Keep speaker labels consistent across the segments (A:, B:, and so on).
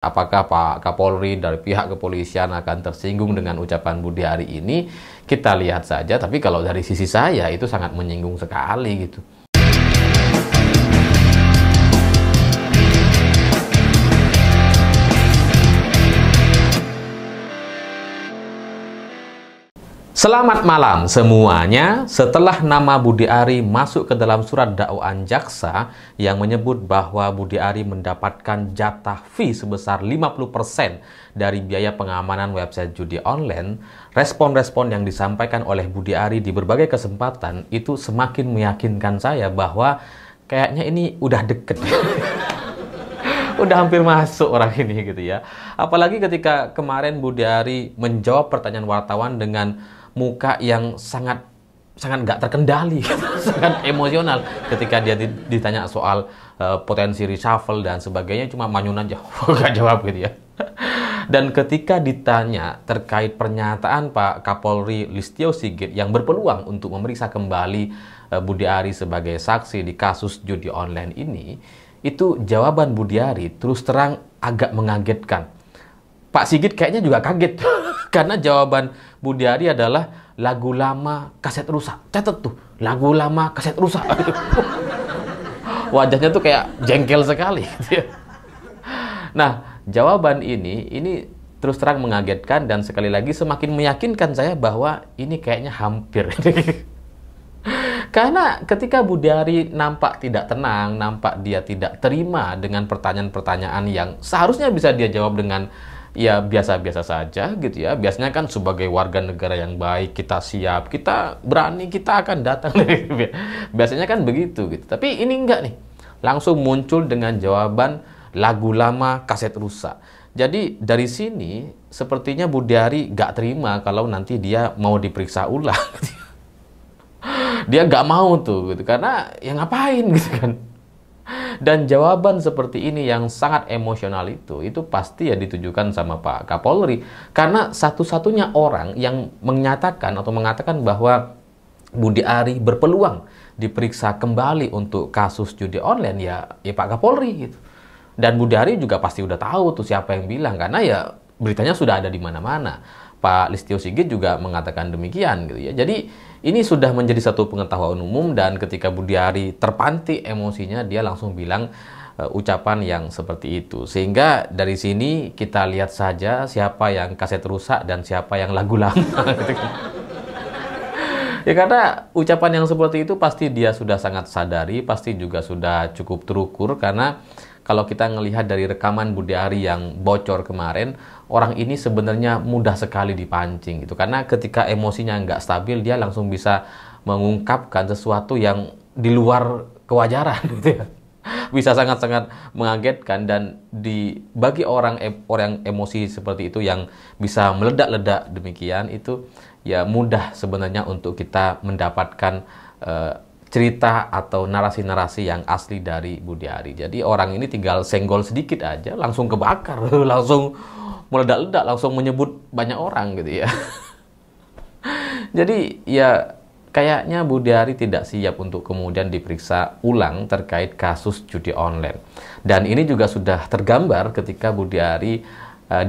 A: Apakah Pak Kapolri dari pihak kepolisian akan tersinggung dengan ucapan Budi Ari ini? Kita lihat saja, tapi kalau dari sisi saya itu sangat menyinggung sekali gitu. Selamat malam semuanya. Setelah nama Budi Ari masuk ke dalam surat dakwaan jaksa yang menyebut bahwa Budi Ari mendapatkan jatah fee sebesar 50% dari biaya pengamanan website judi online, respon-respon yang disampaikan oleh Budi Ari di berbagai kesempatan itu semakin meyakinkan saya bahwa kayaknya ini udah deket. Udah hampir masuk orang ini gitu ya. Apalagi ketika kemarin Budi Ari menjawab pertanyaan wartawan dengan muka yang sangat nggak terkendali, sangat emosional ketika dia ditanya soal potensi reshuffle dan sebagainya, cuma manyun aja, nggak jawab gitu ya. Dan ketika ditanya terkait pernyataan Pak Kapolri Listio Sigit yang berpeluang untuk memeriksa kembali Budi Ari sebagai saksi di kasus judi online ini, itu jawaban Budi Ari terus terang agak mengagetkan. Pak Sigit kayaknya juga kaget karena jawaban Budi Ari adalah lagu lama kaset rusak. Catat tuh, lagu lama kaset rusak. Wajahnya tuh kayak jengkel sekali. Nah, jawaban ini terus terang mengagetkan dan sekali lagi semakin meyakinkan saya bahwa ini kayaknya hampir. Karena ketika Budi Ari nampak tidak tenang, nampak dia tidak terima dengan pertanyaan-pertanyaan yang seharusnya bisa dia jawab dengan ya biasa-biasa saja gitu ya. Biasanya kan sebagai warga negara yang baik, kita siap, kita berani, kita akan datang. Biasanya kan begitu gitu. Tapi ini enggak nih. Langsung muncul dengan jawaban lagu lama kaset rusak. Jadi dari sini sepertinya Budi Ari nggak terima kalau nanti dia mau diperiksa ulang. Dia nggak mau tuh gitu, karena ya ngapain gitu kan. Dan jawaban seperti ini yang sangat emosional itu pasti ya ditujukan sama Pak Kapolri, karena satu-satunya orang yang menyatakan atau mengatakan bahwa Budi Ari berpeluang diperiksa kembali untuk kasus judi online ya Pak Kapolri gitu. Dan Budi Ari juga pasti udah tahu tuh siapa yang bilang, karena ya beritanya sudah ada di mana-mana. Pak Listio Sigit juga mengatakan demikian gitu ya. Jadi ini sudah menjadi satu pengetahuan umum, dan ketika Budi Ari terpantik emosinya, dia langsung bilang ucapan yang seperti itu. Sehingga dari sini kita lihat saja siapa yang kaset rusak dan siapa yang lagu lama. Gitu kan. Ya karena ucapan yang seperti itu pasti dia sudah sangat sadari, pasti juga sudah cukup terukur, karena kalau kita melihat dari rekaman Budi Ari yang bocor kemarin, orang ini sebenarnya mudah sekali dipancing gitu. Karena ketika emosinya nggak stabil, dia langsung bisa mengungkapkan sesuatu yang di luar kewajaran gitu ya. Bisa sangat-sangat mengagetkan, dan bagi orang emosi seperti itu yang bisa meledak-ledak demikian, itu ya mudah sebenarnya untuk kita mendapatkan cerita atau narasi-narasi yang asli dari Budi Ari. Jadi orang ini tinggal senggol sedikit aja langsung kebakar, langsung meledak-ledak, langsung menyebut banyak orang gitu ya. Jadi ya kayaknya Budi Ari tidak siap untuk kemudian diperiksa ulang terkait kasus judi online. Dan ini juga sudah tergambar ketika Budi Ari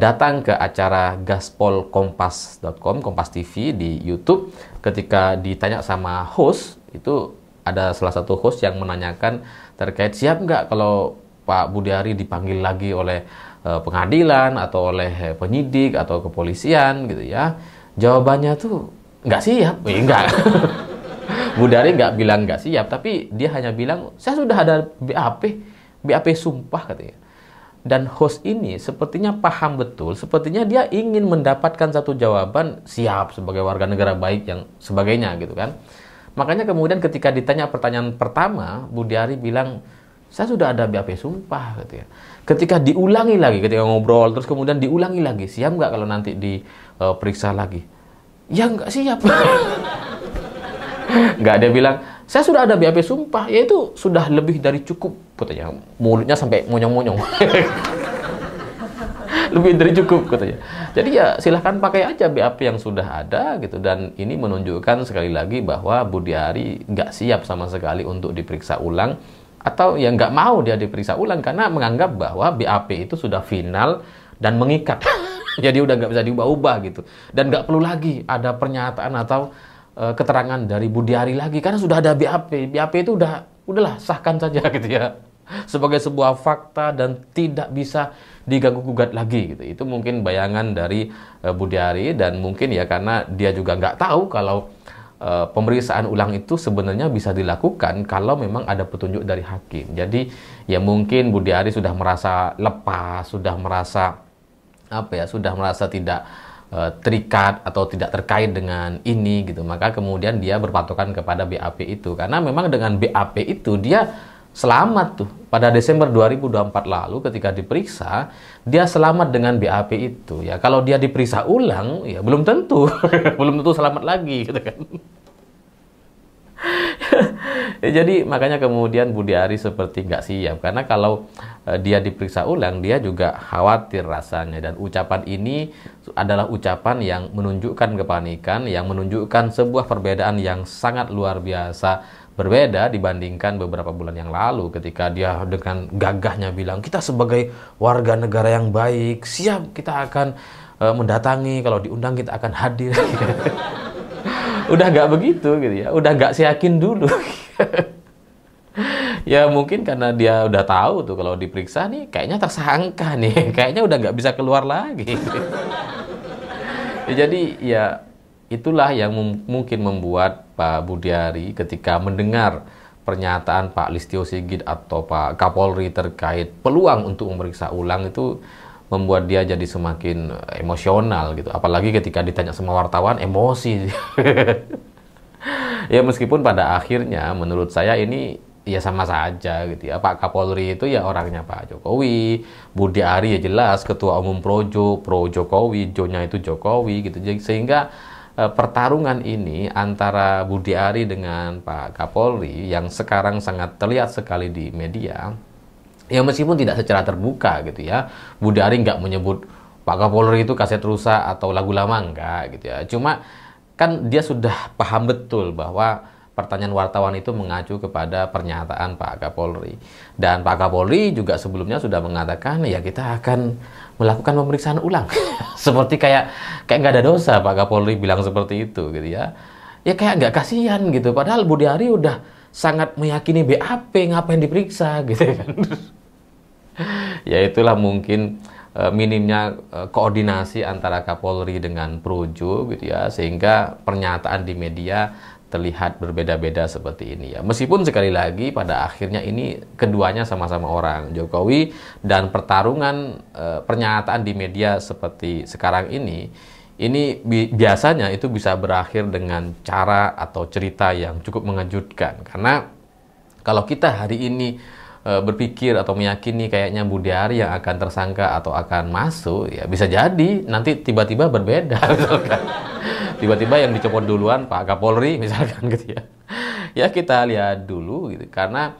A: datang ke acara gaspolkompas.com, Kompas TV di YouTube. Ketika ditanya sama host, itu ada salah satu host yang menanyakan terkait siap nggak kalau Pak Budi Ari dipanggil lagi oleh pengadilan atau oleh penyidik atau kepolisian gitu ya. Jawabannya tuh nggak siap. Enggak. Budi Ari nggak bilang nggak siap, tapi dia hanya bilang saya sudah ada BAP sumpah katanya. Dan host ini sepertinya paham betul, sepertinya dia ingin mendapatkan satu jawaban siap sebagai warga negara baik yang sebagainya gitu kan. Makanya kemudian ketika ditanya pertanyaan pertama, Budi Ari bilang, saya sudah ada BAP sumpah. Gitu ya. Ketika diulangi lagi, ketika ngobrol, terus kemudian diulangi lagi, siap nggak kalau nanti diperiksa lagi? Ya nggak siap. Nggak, dia bilang, saya sudah ada BAP sumpah, yaitu sudah lebih dari cukup. Katanya, mulutnya sampai monyong-monyong. Lebih dari cukup katanya. Jadi ya silahkan pakai aja BAP yang sudah ada gitu. Dan ini menunjukkan sekali lagi bahwa Budi Ari nggak siap sama sekali untuk diperiksa ulang. atau ya nggak mau dia diperiksa ulang karena menganggap bahwa BAP itu sudah final dan mengikat. Jadi udah nggak bisa diubah-ubah gitu, dan nggak perlu lagi ada pernyataan atau keterangan dari Budiari lagi karena sudah ada BAP. BAP itu udahlah sahkan saja gitu ya, sebagai sebuah fakta dan tidak bisa diganggu gugat lagi gitu. Itu mungkin bayangan dari Budiari, dan mungkin ya karena dia juga nggak tahu kalau pemeriksaan ulang itu sebenarnya bisa dilakukan kalau memang ada petunjuk dari hakim. Jadi ya mungkin Budiari sudah merasa lepas, sudah merasa sudah merasa tidak terikat atau tidak terkait dengan ini gitu. Maka kemudian dia berpatokan kepada BAP itu, karena memang dengan BAP itu dia selamat tuh. Pada Desember 2024 lalu ketika diperiksa, dia selamat dengan BAP itu. Ya kalau dia diperiksa ulang ya belum tentu belum tentu selamat lagi gitu kan. Jadi makanya kemudian Budiari seperti nggak siap, karena kalau dia diperiksa ulang dia juga khawatir rasanya, dan ucapan ini adalah ucapan yang menunjukkan kepanikan, yang menunjukkan sebuah perbedaan yang sangat luar biasa berbeda dibandingkan beberapa bulan yang lalu ketika dia dengan gagahnya bilang kita sebagai warga negara yang baik siap, kita akan mendatangi, kalau diundang kita akan hadir. Udah nggak begitu gitu ya, udah nggak seyakin dulu. Ya mungkin karena dia udah tahu tuh kalau diperiksa nih kayaknya tersangka nih, kayaknya udah nggak bisa keluar lagi. Ya, jadi ya itulah yang mungkin membuat Pak Budiari ketika mendengar pernyataan Pak Listio Sigit atau Pak Kapolri terkait peluang untuk memeriksa ulang itu membuat dia jadi semakin emosional gitu. Apalagi ketika ditanya sama wartawan, emosi. Ya meskipun pada akhirnya menurut saya ini ya sama saja gitu ya. Pak Kapolri itu ya orangnya Pak Jokowi, Budiari ya jelas ketua umum Projo, pro Jokowi, Jonya itu Jokowi gitu. Sehingga pertarungan ini antara Budiari dengan Pak Kapolri yang sekarang sangat terlihat sekali di media, ya meskipun tidak secara terbuka gitu ya, Budiari nggak menyebut Pak Kapolri itu kaset rusak atau lagu lama, enggak gitu ya. Cuma kan dia sudah paham betul bahwa pertanyaan wartawan itu mengacu kepada pernyataan Pak Kapolri. Dan Pak Kapolri juga sebelumnya sudah mengatakan ya kita akan melakukan pemeriksaan ulang. Seperti kayak nggak ada dosa Pak Kapolri bilang seperti itu gitu ya. Ya kayak nggak kasihan gitu. Padahal Budiari udah sangat meyakini BAP, ngapain diperiksa gitu kan. Ya itulah mungkin minimnya koordinasi antara Kapolri dengan Projo gitu ya, sehingga pernyataan di media terlihat berbeda-beda seperti ini ya. Meskipun sekali lagi pada akhirnya ini keduanya sama-sama orang Jokowi, dan pertarungan pernyataan di media seperti sekarang ini biasanya itu bisa berakhir dengan cara atau cerita yang cukup mengejutkan. Karena kalau kita hari ini berpikir atau meyakini kayaknya Budiari yang akan tersangka atau akan masuk, ya bisa jadi nanti tiba-tiba berbeda misalkan. Tiba-tiba yang dicopot duluan Pak Kapolri misalkan gitu ya. Ya kita lihat dulu gitu, karena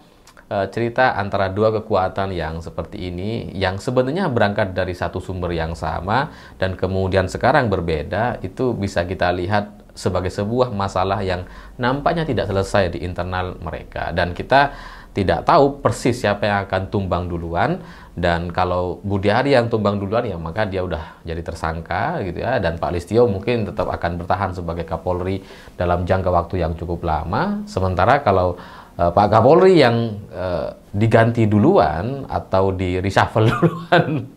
A: cerita antara dua kekuatan yang seperti ini yang sebenarnya berangkat dari satu sumber yang sama dan kemudian sekarang berbeda, itu bisa kita lihat sebagai sebuah masalah yang nampaknya tidak selesai di internal mereka, dan kita tidak tahu persis siapa yang akan tumbang duluan. Dan kalau Budiari yang tumbang duluan ya maka dia udah jadi tersangka gitu ya, dan Pak Listio mungkin tetap akan bertahan sebagai Kapolri dalam jangka waktu yang cukup lama. Sementara kalau Pak Kapolri yang diganti duluan atau di reshuffle duluan,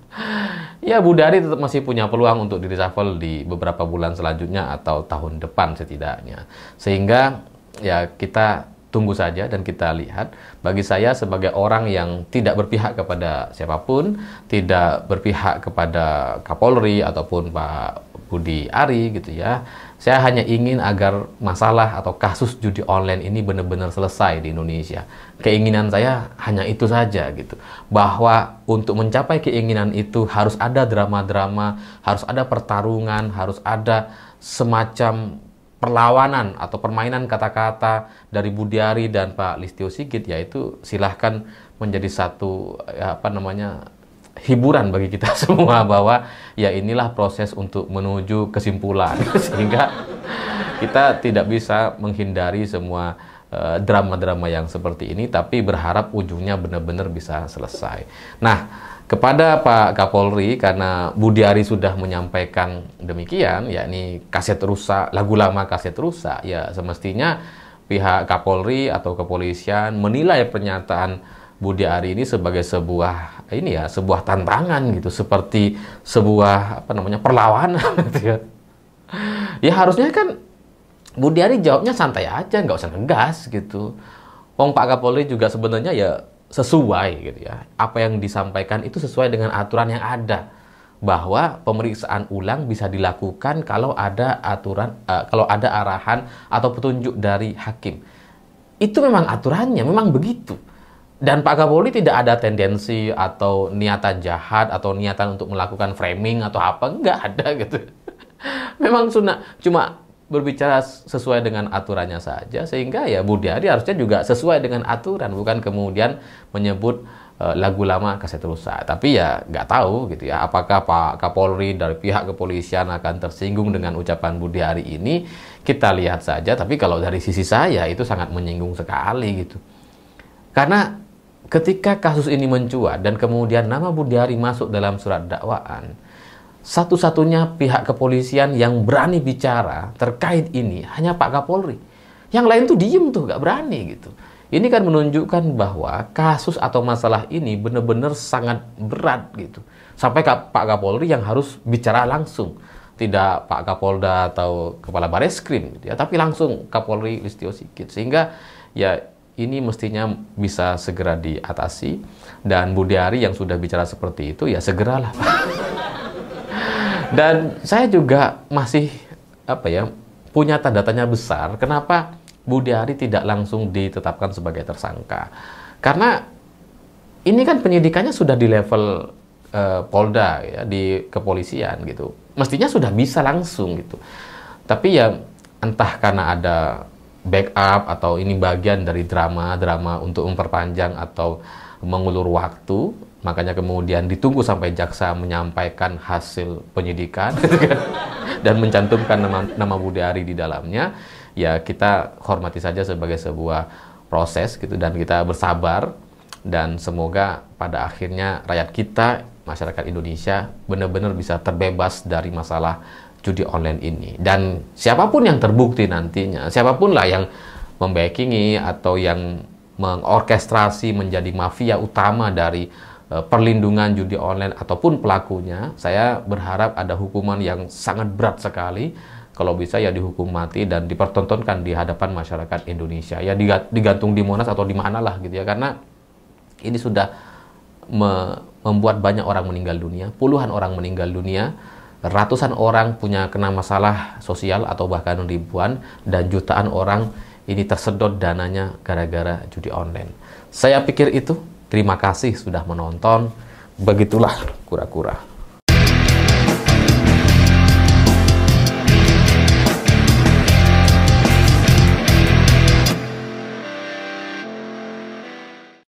A: ya Budiari tetap masih punya peluang untuk di reshuffle di beberapa bulan selanjutnya atau tahun depan setidaknya. Sehingga ya kita tunggu saja dan kita lihat. Bagi saya sebagai orang yang tidak berpihak kepada siapapun, tidak berpihak kepada Kapolri ataupun Pak Budiari gitu ya, saya hanya ingin agar masalah atau kasus judi online ini benar-benar selesai di Indonesia. Keinginan saya hanya itu saja gitu. Bahwa untuk mencapai keinginan itu harus ada drama-drama, harus ada pertarungan, harus ada semacam perlawanan atau permainan kata-kata dari Budiari dan Pak Listio Sigit, yaitu silahkan menjadi satu hiburan bagi kita semua bahwa ya inilah proses untuk menuju kesimpulan. Sehingga kita tidak bisa menghindari semua drama-drama yang seperti ini, tapi berharap ujungnya benar-benar bisa selesai. Nah, kepada Pak Kapolri, karena Budi Ari sudah menyampaikan demikian, yakni kaset rusak, lagu lama kaset rusak, ya semestinya pihak Kapolri atau kepolisian menilai pernyataan Budi Ari ini sebagai sebuah sebuah tantangan gitu, seperti sebuah perlawanan gitu ya. Ya harusnya kan Budi Ari jawabnya santai aja, nggak usah ngegas gitu. Wong Pak Kapolri juga sebenarnya ya sesuai gitu ya. Apa yang disampaikan itu sesuai dengan aturan yang ada. Bahwa pemeriksaan ulang bisa dilakukan kalau ada aturan, kalau ada arahan atau petunjuk dari hakim. Itu memang aturannya, memang begitu. Dan Pak Kapolri tidak ada tendensi atau niatan jahat atau niatan untuk melakukan framing atau apa, nggak ada gitu. Memang cuma berbicara sesuai dengan aturannya saja, sehingga ya Budi Ari harusnya juga sesuai dengan aturan, bukan kemudian menyebut lagu lama kaset rusak. Tapi ya nggak tahu gitu ya, apakah Pak Kapolri dari pihak kepolisian akan tersinggung dengan ucapan Budi Ari ini, kita lihat saja. Tapi kalau dari sisi saya itu sangat menyinggung sekali gitu, karena ketika kasus ini mencuat dan kemudian nama Budi Ari masuk dalam surat dakwaan, satu-satunya pihak kepolisian yang berani bicara terkait ini hanya Pak Kapolri. Yang lain tuh diem tuh, gak berani gitu. Ini kan menunjukkan bahwa kasus atau masalah ini benar-benar sangat berat gitu. Sampai Pak Kapolri yang harus bicara langsung. Tidak Pak Kapolda atau Kepala Bareskrim gitu ya, tapi langsung Kapolri Listio Sigit. Sehingga ya ini mestinya bisa segera diatasi. Dan Budi Ari yang sudah bicara seperti itu ya segeralah. Dan saya juga masih punya tanda tanya besar kenapa Budi Ari tidak langsung ditetapkan sebagai tersangka. Karena ini kan penyidikannya sudah di level Polda ya, di kepolisian gitu. Mestinya sudah bisa langsung gitu. Tapi ya entah karena ada backup atau ini bagian dari drama untuk memperpanjang atau mengulur waktu, makanya kemudian ditunggu sampai jaksa menyampaikan hasil penyidikan dan mencantumkan nama Budi Ari di dalamnya. Ya kita hormati saja sebagai sebuah proses gitu, dan kita bersabar, dan semoga pada akhirnya rakyat kita, masyarakat Indonesia benar-benar bisa terbebas dari masalah judi online ini. Dan siapapun yang terbukti nantinya, siapapun lah yang membackingi atau yang mengorkestrasi menjadi mafia utama dari perlindungan judi online ataupun pelakunya, saya berharap ada hukuman yang sangat berat sekali. Kalau bisa ya dihukum mati dan dipertontonkan di hadapan masyarakat Indonesia. Ya digantung di Monas atau di mana lah gitu ya. Karena ini sudah membuat banyak orang meninggal dunia, puluhan orang meninggal dunia, ratusan orang kena masalah sosial atau bahkan ribuan, dan jutaan orang ini tersedot dananya gara-gara judi online. Saya pikir itu. Terima kasih sudah menonton. Begitulah kura-kura.